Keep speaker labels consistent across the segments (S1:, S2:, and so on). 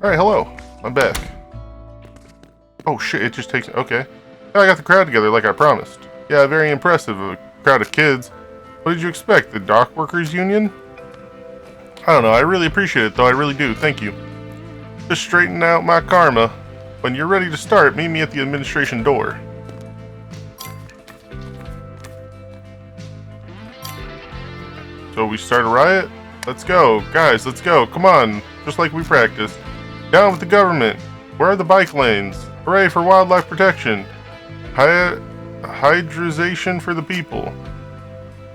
S1: Alright, hello. I'm back. Oh shit, it just takes... Okay. I got the crowd together like I promised. Yeah, very impressive. A crowd of kids. What did you expect? The dock workers union? I don't know. I really appreciate it, though. I really do. Thank you. Just straighten out my karma. When you're ready to start, meet me at the administration door. So we start a riot? Let's go. Guys, let's go. Come on. Just like we practiced. Down with the government. Where are the bike lanes? Hooray for wildlife protection. Hydrization for the people.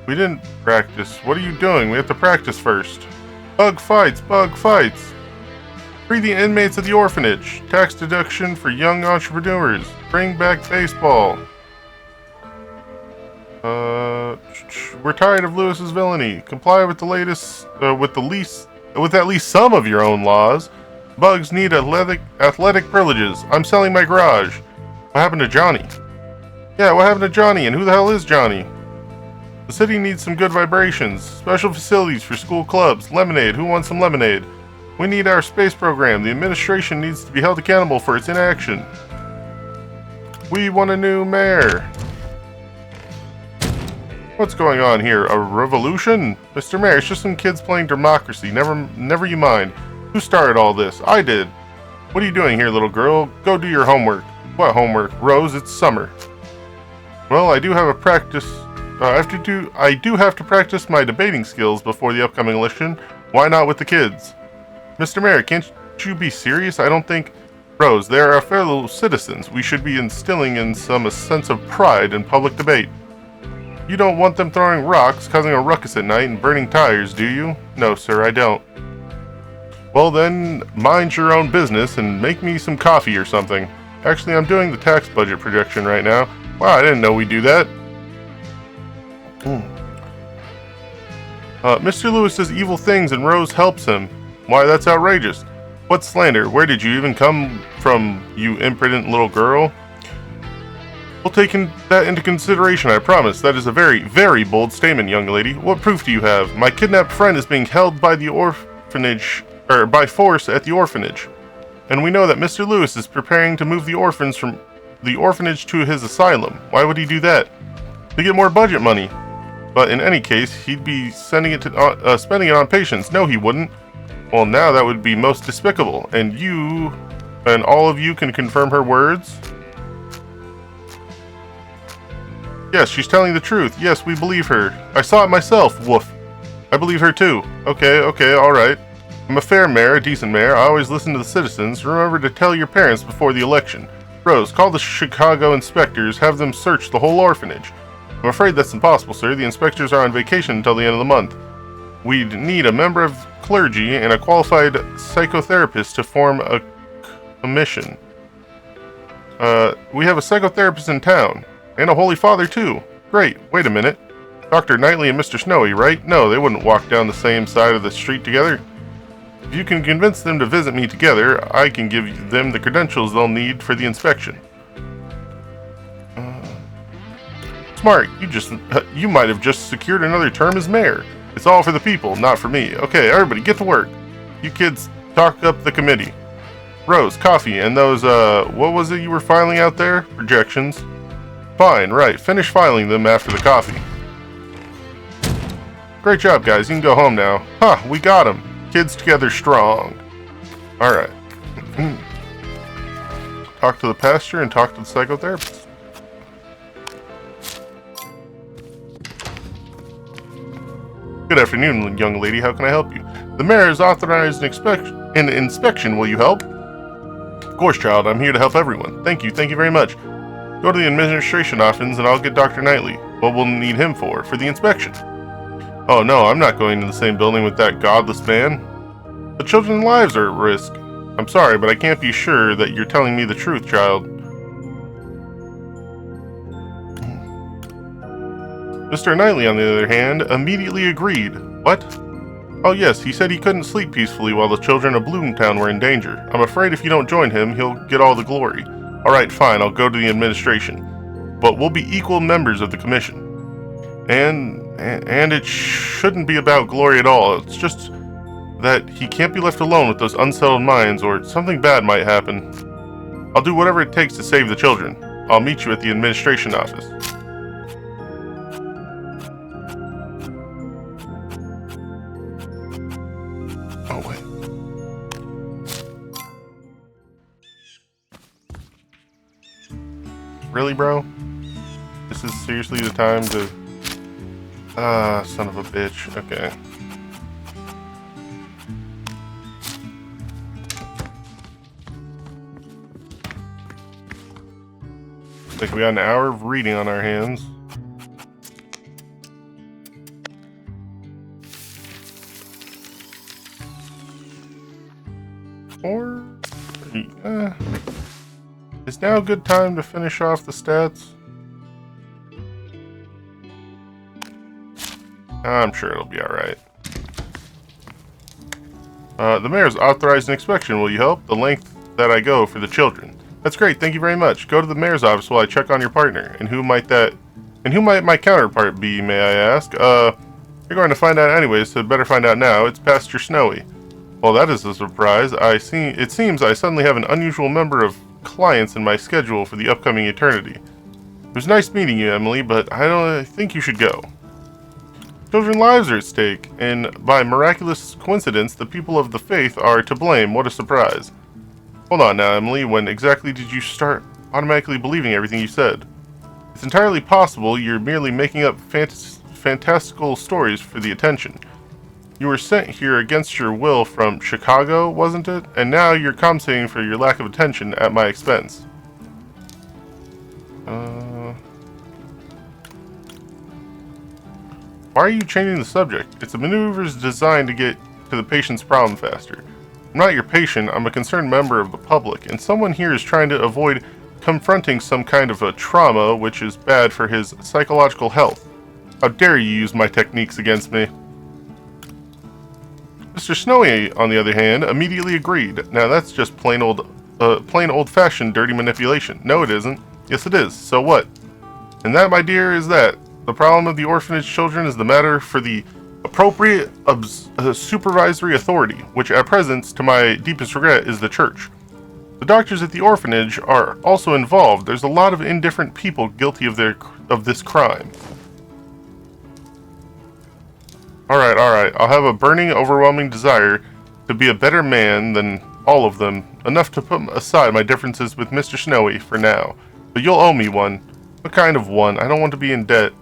S1: We didn't practice. What are you doing? We have to practice first. Bug fights. Bug fights. Free the inmates of the orphanage. Tax deduction for young entrepreneurs. Bring back baseball. We're tired of Lewis's villainy. Comply with the latest, with at least some of your own laws. Bugs need athletic privileges. I'm selling my garage. What happened to Johnny? Yeah, what happened to Johnny? And who the hell is Johnny? The city needs some good vibrations. Special facilities for school clubs. Lemonade. Who wants some lemonade? We need our space program. The administration needs to be held accountable for its inaction. We want a new mayor. What's going on here? A revolution? Mr. Mayor, it's just some kids playing democracy. Never you mind. Who started all this? I did. What are you doing here, little girl? Go do your homework. What homework? Rose, it's summer. Well, I do have a practice. I do have to practice my debating skills before the upcoming election. Why not with the kids? Mr. Mayor, can't you be serious? I don't think... Rose, they are our fellow citizens. We should be instilling in some a sense of pride in public debate. You don't want them throwing rocks, causing a ruckus at night, and burning tires, do you? No, sir, I don't. Well then, mind your own business and make me some coffee or something. Actually, I'm doing the tax budget projection right now. Wow, I didn't know we do that. Mr. Lewis does evil things and Rose helps him. Why, that's outrageous. What slander? Where did you even come from, you impudent little girl? We'll take that into consideration, I promise. That is a very, very bold statement, young lady. What proof do you have? My kidnapped friend is being held by the orphanage, by force at the orphanage. And we know that Mr. Lewis is preparing to move the orphans from the orphanage to his asylum. Why would he do that? To get more budget money. But in any case, he'd be spending it on patients. No, he wouldn't. Well, now that would be most despicable. And you, and all of you can confirm her words? Yes, she's telling the truth. Yes, we believe her. I saw it myself. Woof. I believe her too. Okay, alright. I'm a fair mayor, a decent mayor. I always listen to the citizens. Remember to tell your parents before the election. Rose, call the Chicago inspectors. Have them search the whole orphanage. I'm afraid that's impossible, sir. The inspectors are on vacation until the end of the month. We need a member of clergy and a qualified psychotherapist to form a commission. We have a psychotherapist in town. And a Holy Father, too. Great. Wait a minute. Dr. Knightley and Mr. Snowy, right? No, they wouldn't walk down the same side of the street together. If you can convince them to visit me together, I can give them the credentials they'll need for the inspection. Smart. You might have just secured another term as mayor. It's all for the people, not for me. Okay, everybody, get to work. You kids, talk up the committee. Rose, coffee, and those, what was it you were filing out there? Projections. Fine, right. Finish filing them after the coffee. Great job, guys. You can go home now. Huh, we got him. Kids together strong. Alright. Talk to the pastor and talk to the psychotherapist. Good afternoon, young lady. How can I help you? The mayor has authorized an inspection. Will you help? Of course, child. I'm here to help everyone. Thank you. Thank you very much. Go to the administration office and I'll get Dr. Knightley. What we'll need him for the inspection. Oh no, I'm not going to the same building with that godless man. The children's lives are at risk. I'm sorry, but I can't be sure that you're telling me the truth, child. Mr. Knightley, on the other hand, immediately agreed. What? Oh yes, he said he couldn't sleep peacefully while the children of Bloomtown were in danger. I'm afraid if you don't join him, he'll get all the glory. Alright, fine, I'll go to the administration. But we'll be equal members of the commission. And it shouldn't be about glory at all. It's just that he can't be left alone with those unsettled minds, or something bad might happen. I'll do whatever it takes to save the children. I'll meet you at the administration office. Oh, wait. Really, bro? This is seriously the time to... son of a bitch. Okay. Like we got an hour of reading on our hands. Or... is now a good time to finish off the stats? I'm sure it'll be alright. The mayor's authorized an inspection. Will you help? The length that I go for the children. That's great, thank you very much. Go to the mayor's office while I check on your partner. And who might my counterpart be, may I ask? You're going to find out anyways, so better find out now. It's Pastor Snowy. Well, that is a surprise. It seems I suddenly have an unusual number of clients in my schedule for the upcoming eternity. It was nice meeting you, Emily, but I think you should go. Children's lives are at stake, and by miraculous coincidence, the people of the faith are to blame. What a surprise. Hold on now, Emily. When exactly did you start automatically believing everything you said? It's entirely possible you're merely making up fantastical stories for the attention. You were sent here against your will from Chicago, wasn't it? And now you're compensating for your lack of attention at my expense. Why are you changing the subject? It's a maneuver designed to get to the patient's problem faster. I'm not your patient, I'm a concerned member of the public, and someone here is trying to avoid confronting some kind of a trauma which is bad for his psychological health. How dare you use my techniques against me? Mr. Snowy, on the other hand, immediately agreed. Now that's just plain old-fashioned dirty manipulation. No, it isn't. Yes, it is. So what? And that, my dear, is that. The problem of the orphanage children is the matter for the appropriate supervisory authority, which at present, to my deepest regret, is the church. The doctors at the orphanage are also involved. There's a lot of indifferent people guilty of this crime. Alright. I'll have a burning, overwhelming desire to be a better man than all of them, enough to put aside my differences with Mr. Snowy for now. But you'll owe me one. What kind of one? I don't want to be in debt.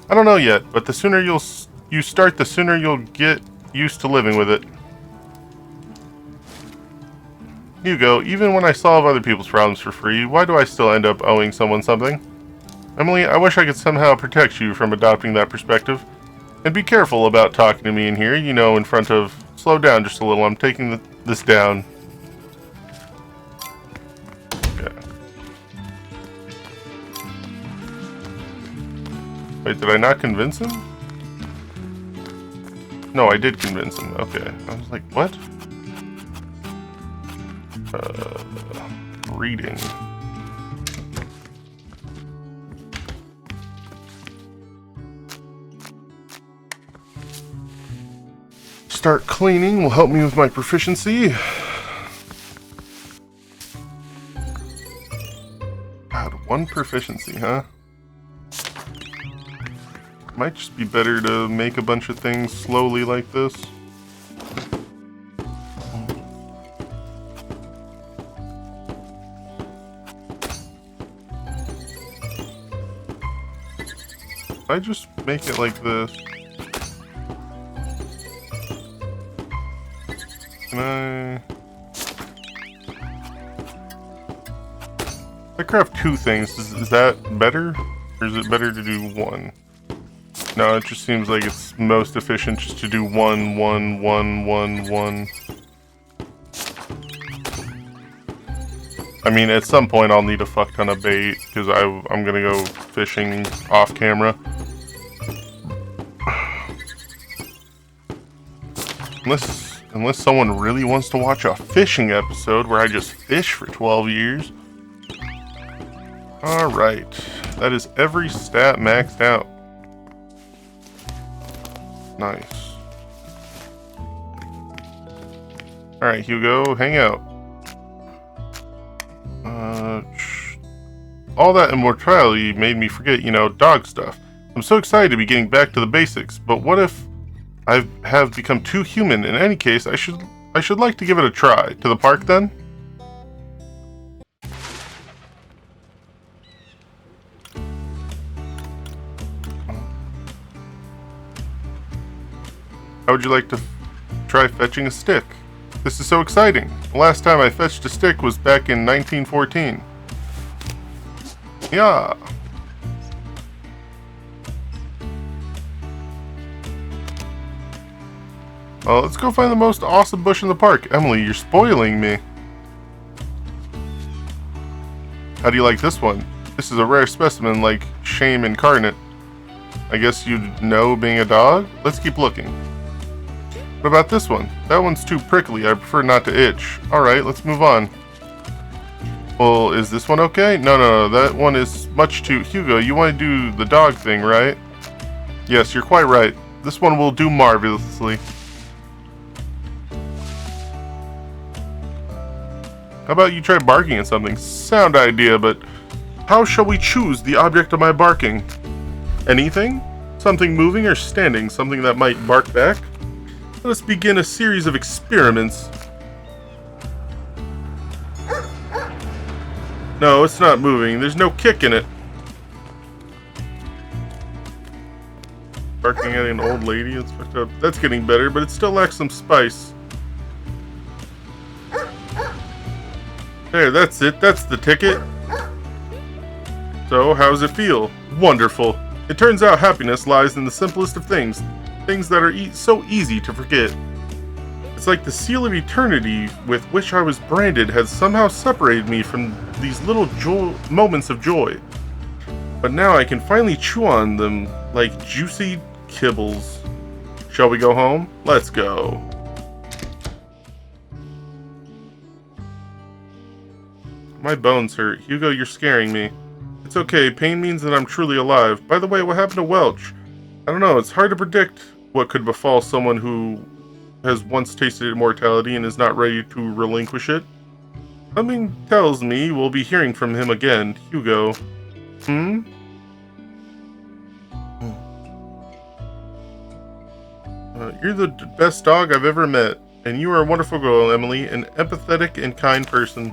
S1: I don't know yet, but the sooner you start, the sooner you'll get used to living with it. Hugo, even when I solve other people's problems for free, why do I still end up owing someone something? Emily, I wish I could somehow protect you from adopting that perspective. And be careful about talking to me in here, you know, in front of... Slow down just a little, I'm taking this down. Okay. Wait, did I not convince him? No, I did convince him. Okay. I was like, what? Reading. Start cleaning will help me with my proficiency. God, one proficiency, huh? Might just be better to make a bunch of things slowly like this. I just make it like this. Can I craft two things? Is that better? Or is it better to do one? No, it just seems like it's most efficient just to do one. I mean, at some point I'll need a fuck ton of bait, because I'm gonna go fishing off camera. Unless someone really wants to watch a fishing episode where I just fish for 12 years. Alright, that is every stat maxed out. Nice. Alright, Hugo, hang out. All that immortality made me forget, dog stuff. I'm so excited to be getting back to the basics, but what if I have become too human? In any case, I should like to give it a try. To the park, then? How would you like to try fetching a stick? This is so exciting. The last time I fetched a stick was back in 1914. Yeah. Well, let's go find the most awesome bush in the park. Emily, you're spoiling me. How do you like this one? This is a rare specimen like shame incarnate. I guess you'd know being a dog? Let's keep looking. What about this one? That one's too prickly. I prefer not to itch. Alright, let's move on. Well, is this one okay? No, that one is much too... Hugo, you want to do the dog thing, right? Yes, you're quite right. This one will do marvelously. How about you try barking at something? Sound idea, but how shall we choose the object of my barking? Anything? Something moving or standing? Something that might bark back? Let us begin a series of experiments. No, it's not moving. There's no kick in it. Barking at an old lady. It's fucked up. That's getting better, but it still lacks some spice. There, that's it. That's the ticket. So, how does it feel? Wonderful. It turns out happiness lies in the simplest of things. Things that are so easy to forget. It's like the seal of eternity with which I was branded has somehow separated me from these little moments of joy. But now I can finally chew on them like juicy kibbles. Shall we go home? Let's go. My bones hurt. Hugo, you're scaring me. It's okay. Pain means that I'm truly alive. By the way, what happened to Welch? I don't know. It's hard to predict what could befall someone who has once tasted immortality and is not ready to relinquish it. Something tells me we'll be hearing from him again. Hugo. You're the best dog I've ever met. And you are a wonderful girl, Emily. An empathetic and kind person.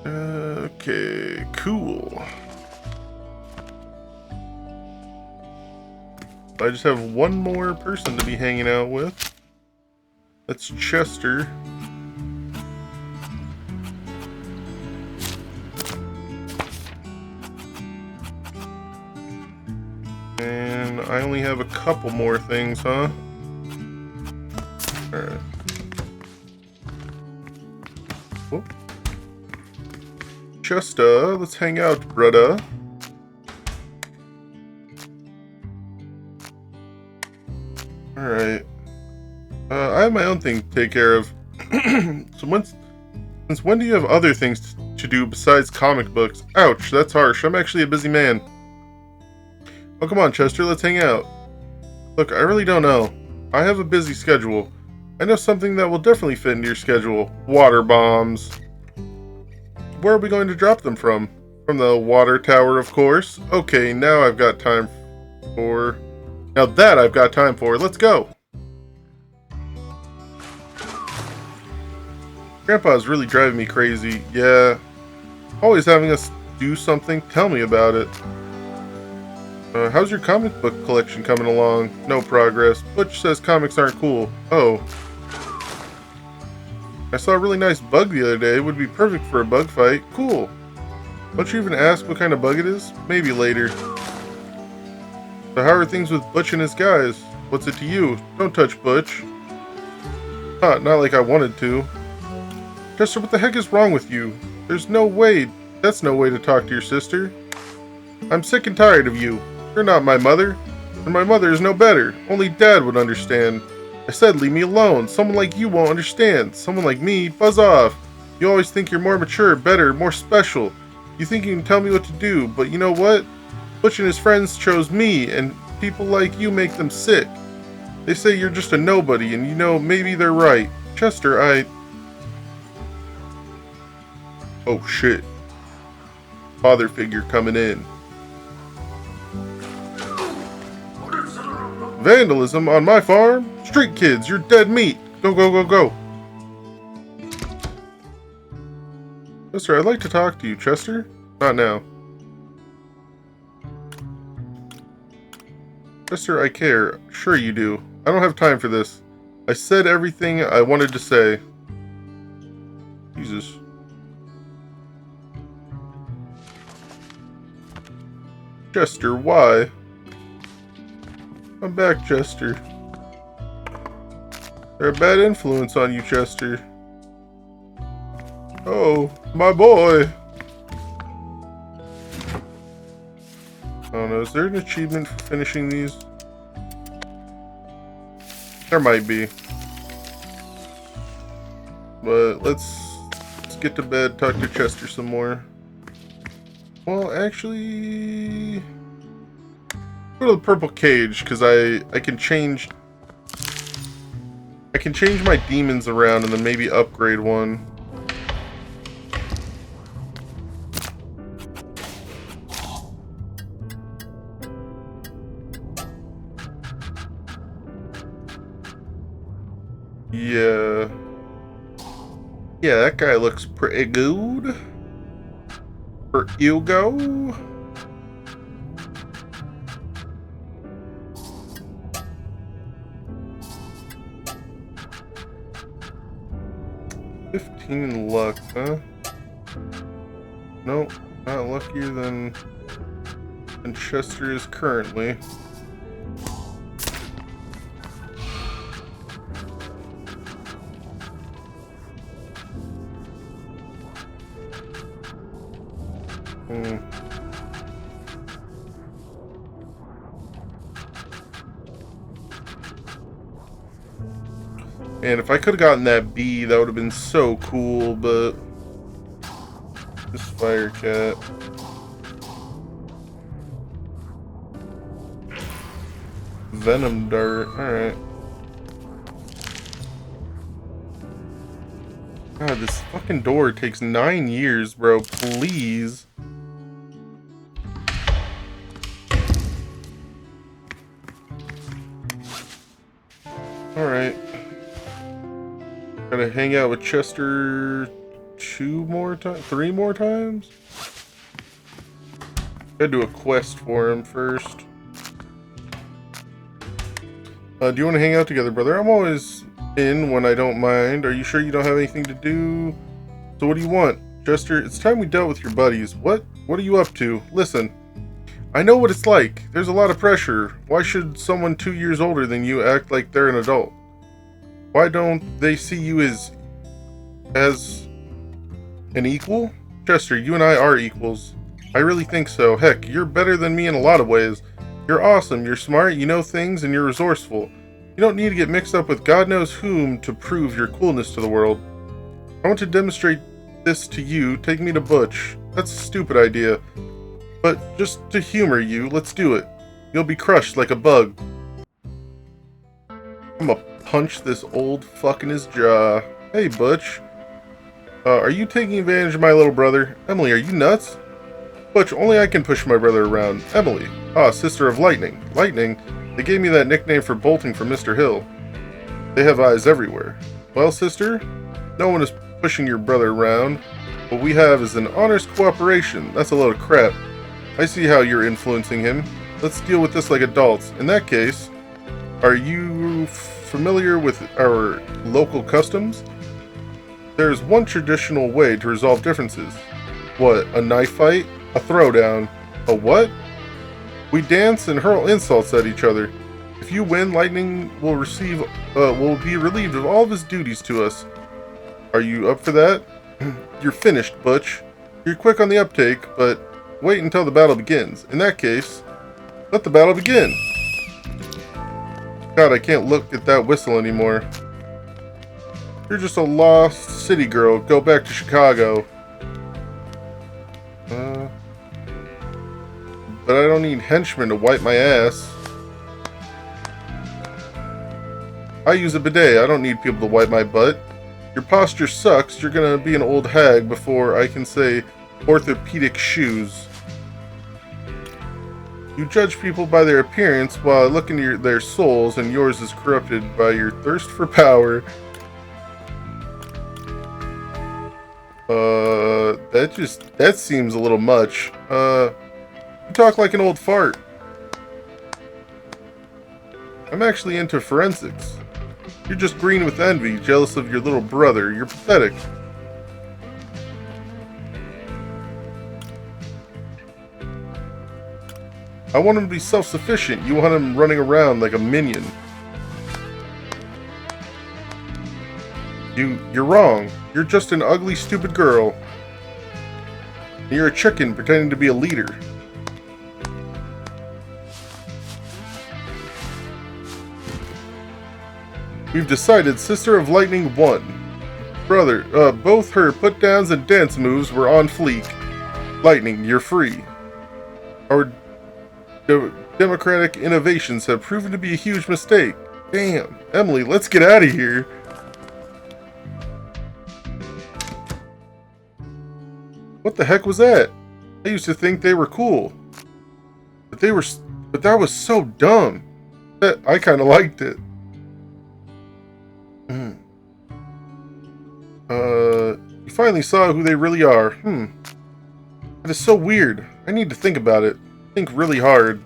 S1: Okay, cool. I just have one more person to be hanging out with. That's Chester. And I only have a couple more things, huh? Alright. Whoop. Chester, let's hang out, brother. Alright. I have my own thing to take care of. Since when do you have other things to do besides comic books? Ouch, that's harsh. I'm actually a busy man. Oh, come on, Chester, let's hang out. Look, I really don't know. I have a busy schedule. I know something that will definitely fit into your schedule. Water bombs. Where are we going to drop them from? From the water tower, of course. Okay, now I've got time for... Now that I've got time for, let's go! Grandpa's really driving me crazy. Yeah. Always having us do something. Tell me about it. How's your comic book collection coming along? No progress. Butch says comics aren't cool. Oh. I saw a really nice bug the other day. It would be perfect for a bug fight. Cool. Don't you even ask what kind of bug it is? Maybe later. So how are things with Butch and his guys? What's it to you? Don't touch Butch. Not like I wanted to. Chester, what the heck is wrong with you? There's no way. That's no way to talk to your sister. I'm sick and tired of you. You're not my mother. And my mother is no better. Only Dad would understand. I said leave me alone. Someone like you won't understand. Someone like me, buzz off. You always think you're more mature, better, more special. You think you can tell me what to do, but you know what? Butch and his friends chose me, and people like you make them sick. They say you're just a nobody, and you know, maybe they're right. Chester, Oh shit. Father figure coming in. Vandalism on my farm? Street kids, you're dead meat. Go, go, go, go. Chester, I'd like to talk to you. Chester? Not now. Chester, I care. Sure you do. I don't have time for this. I said everything I wanted to say. Jesus. Chester, why? I'm back, Chester. They're a bad influence on you, Chester. Oh, my boy. I don't know, is there an achievement for finishing these? There might be. But let's get to bed, talk to Chester some more. Well, actually... go to the purple cage, because I can change... I can change my demons around and then maybe upgrade one. Yeah. Yeah, that guy looks pretty good. For Hugo. $15 luck, huh? Nope, not luckier than Chester is currently. And if I could have gotten that bee, that would have been so cool, but... this fire cat. Venom dart, alright. God, this fucking door takes 9 years, bro, please. Alright. Gotta hang out with Chester 3 more times? Gotta do a quest for him first. Do you want to hang out together, brother? I'm always in when I don't mind. Are you sure you don't have anything to do? So what do you want? Chester, it's time we dealt with your buddies. What are you up to? Listen, I know what it's like. There's a lot of pressure. Why should someone 2 years older than you act like they're an adult? Why don't they see you as an equal? Chester, you and I are equals. I really think so. Heck, you're better than me in a lot of ways. You're awesome, you're smart, you know things, and you're resourceful. You don't need to get mixed up with God knows whom to prove your coolness to the world. I want to demonstrate this to you. Take me to Butch. That's a stupid idea. But just to humor you, let's do it. You'll be crushed like a bug. I'm gonna punch this old fuck in his jaw. Hey, Butch. Are you taking advantage of my little brother? Emily, are you nuts? Butch, only I can push my brother around. Emily. Ah, sister of lightning. Lightning? They gave me that nickname for bolting from Mr. Hill. They have eyes everywhere. Well, sister, no one is pushing your brother around. What we have is an honest cooperation. That's a load of crap. I see how you're influencing him. Let's deal with this like adults. In that case, are you familiar with our local customs? There's one traditional way to resolve differences. What, a knife fight? A throwdown? A what? We dance and hurl insults at each other. If you win, Lightning will be relieved of all of his duties to us. Are you up for that? You're finished, Butch. You're quick on the uptake, but wait until the battle begins. In that case, let the battle begin. God, I can't look at that whistle anymore. You're just a lost city girl. Go back to Chicago. But I don't need henchmen to wipe my ass. I use a bidet. I don't need people to wipe my butt. Your posture sucks. You're gonna be an old hag before I can say orthopedic shoes. You judge people by their appearance while looking at their souls, and yours is corrupted by your thirst for power. That seems a little much. You talk like an old fart. I'm actually into forensics. You're just green with envy, jealous of your little brother. You're pathetic. I want him to be self-sufficient. You want him running around like a minion. You're wrong. You're just an ugly, stupid girl. And you're a chicken pretending to be a leader. We've decided Sister of Lightning won. Brother, both her put-downs and dance moves were on fleek. Lightning, you're free. Our democratic innovations have proven to be a huge mistake. Damn. Emily, let's get out of here. What the heck was that? I used to think they were cool. But that was so dumb. I kind of liked it. You finally saw who they really are. That is so weird. I need to think about it. Think really hard.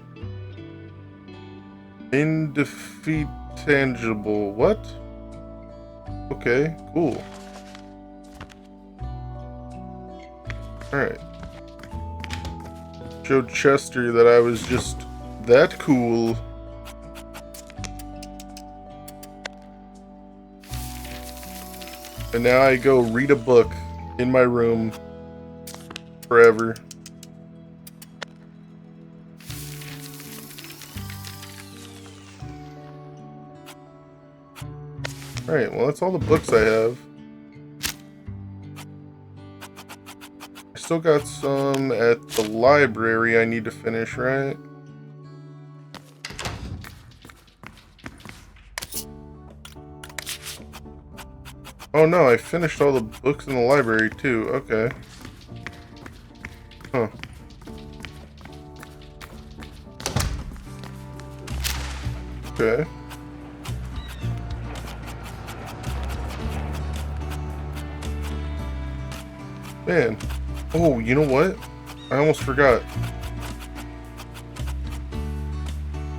S1: Indefeatable. What? Okay, cool. Alright. Showed Chester that I was just that cool. And now I go read a book in my room forever. Alright, well that's all the books I have. I still got some at the library I need to finish, right? Oh no, I finished all the books in the library too. Okay. Huh. Okay. Man. Oh, you know what? I almost forgot.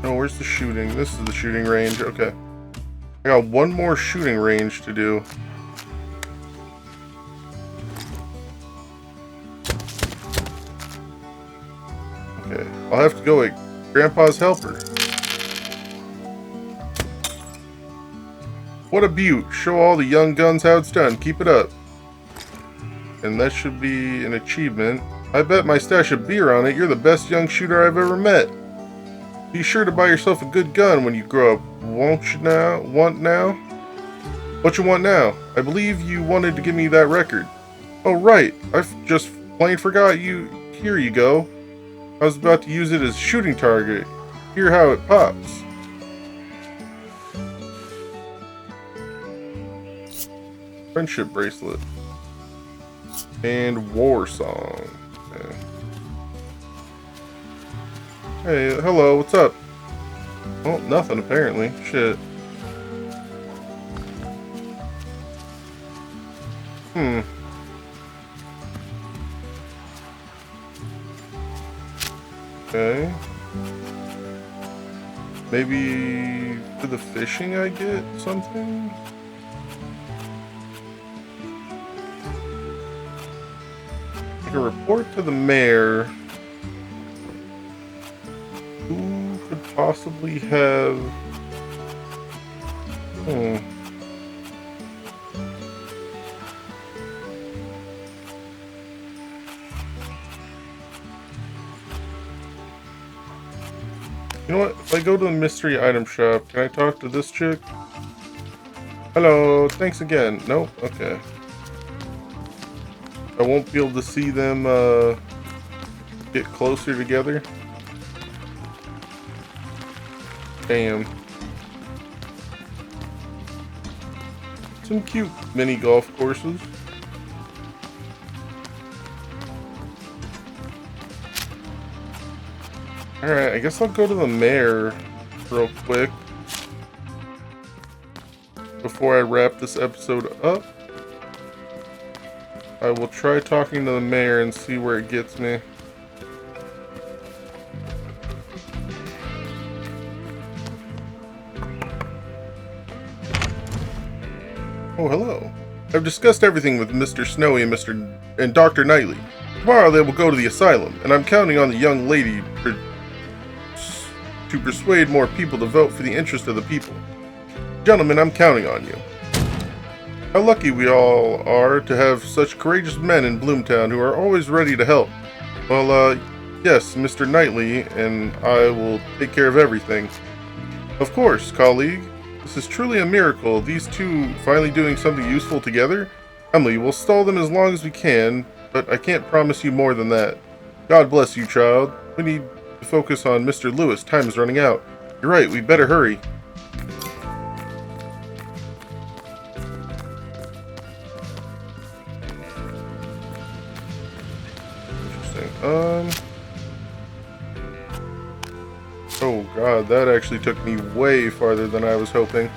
S1: Oh, where's the shooting? This is the shooting range. Okay. I got one more shooting range to do. Okay. I'll have to go with Grandpa's helper. What a beaut. Show all the young guns how it's done. Keep it up. And that should be an achievement. I bet my stash of beer on it. You're the best young shooter I've ever met. Be sure to buy yourself a good gun when you grow up. Won't you now? Want now? What you want now? I believe you wanted to give me that record. Oh, right. I've just plain forgot you. Here you go. I was about to use it as shooting target. Hear how it pops. Friendship bracelet. And war song. Okay. Hey, hello, what's up? Oh, nothing apparently. Shit. Okay. Maybe for the fishing I get something? Make a report to the mayor. Who could possibly have... You know what? If I go to the mystery item shop, can I talk to this chick? Hello, thanks again. Nope, okay. I won't be able to see them get closer together. Damn. Some cute mini golf courses. Alright, I guess I'll go to the mayor real quick before I wrap this episode up. I will try talking to the mayor and see where it gets me. Oh, hello. I've discussed everything with Mr. Snowy and Dr. Knightley. Tomorrow they will go to the asylum, and I'm counting on the young lady to persuade more people to vote for the interest of the people. Gentlemen, I'm counting on you. How lucky we all are to have such courageous men in Bloomtown who are always ready to help. Well, yes, Mr. Knightley and I will take care of everything. Of course, colleague. This is truly a miracle, these two finally doing something useful together. Emily, we'll stall them as long as we can, but I can't promise you more than that. God bless you, child. We need to focus on Mr. Lewis. Time is running out. You're right, we better hurry. Interesting. Oh god, that actually took me way farther than I was hoping.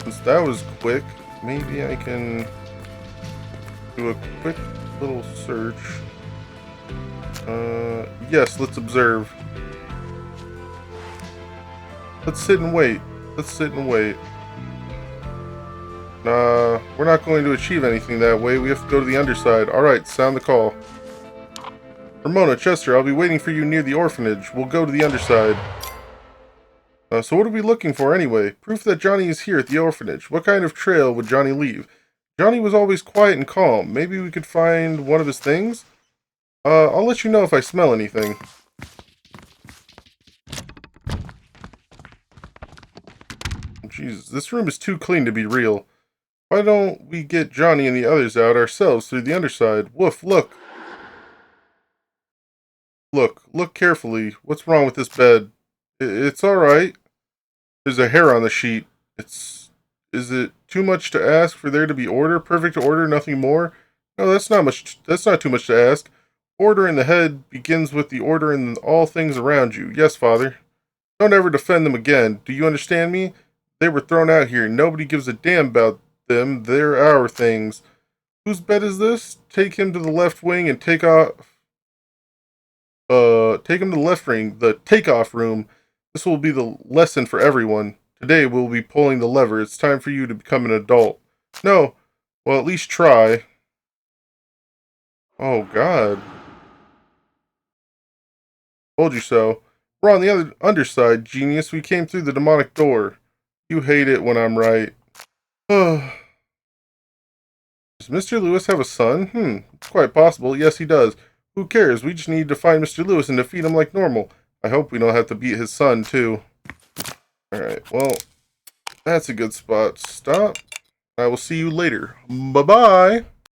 S1: Since that was quick, maybe I can do a quick little search. Yes, let's observe. Let's sit and wait. Let's sit and wait. Nah, we're not going to achieve anything that way. We have to go to the underside. Alright, sound the call. Ramona, Chester, I'll be waiting for you near the orphanage. We'll go to the underside. So what are we looking for anyway? Proof that Johnny is here at the orphanage. What kind of trail would Johnny leave? Johnny was always quiet and calm. Maybe we could find one of his things? I'll let you know if I smell anything. Jesus, this room is too clean to be real. Why don't we get Johnny and the others out ourselves through the underside? Woof, look. Look carefully. What's wrong with this bed? It's alright. There's a hair on the sheet. Is it too much to ask for there to be order? Perfect order, nothing more? No, that's not too much to ask. Order in the head begins with the order in all things around you. Yes, Father. Don't ever defend them again. Do you understand me? They were thrown out here. Nobody gives a damn about them. They're our things. Whose bed is this? Take him to the left wing and take him to the left wing, the takeoff room. This will be the lesson for everyone. Today we'll be pulling the lever. It's time for you to become an adult. No. Well, at least try. Oh, God. Told you so. We're on the other underside, genius. We came through the demonic door. You hate it when I'm right. Does Mr. Lewis have a son? It's quite possible. Yes, he does. Who cares? We just need to find Mr. Lewis and defeat him like normal. I hope we don't have to beat his son, too. Alright, well, that's a good spot. Stop. I will see you later. Bye-bye.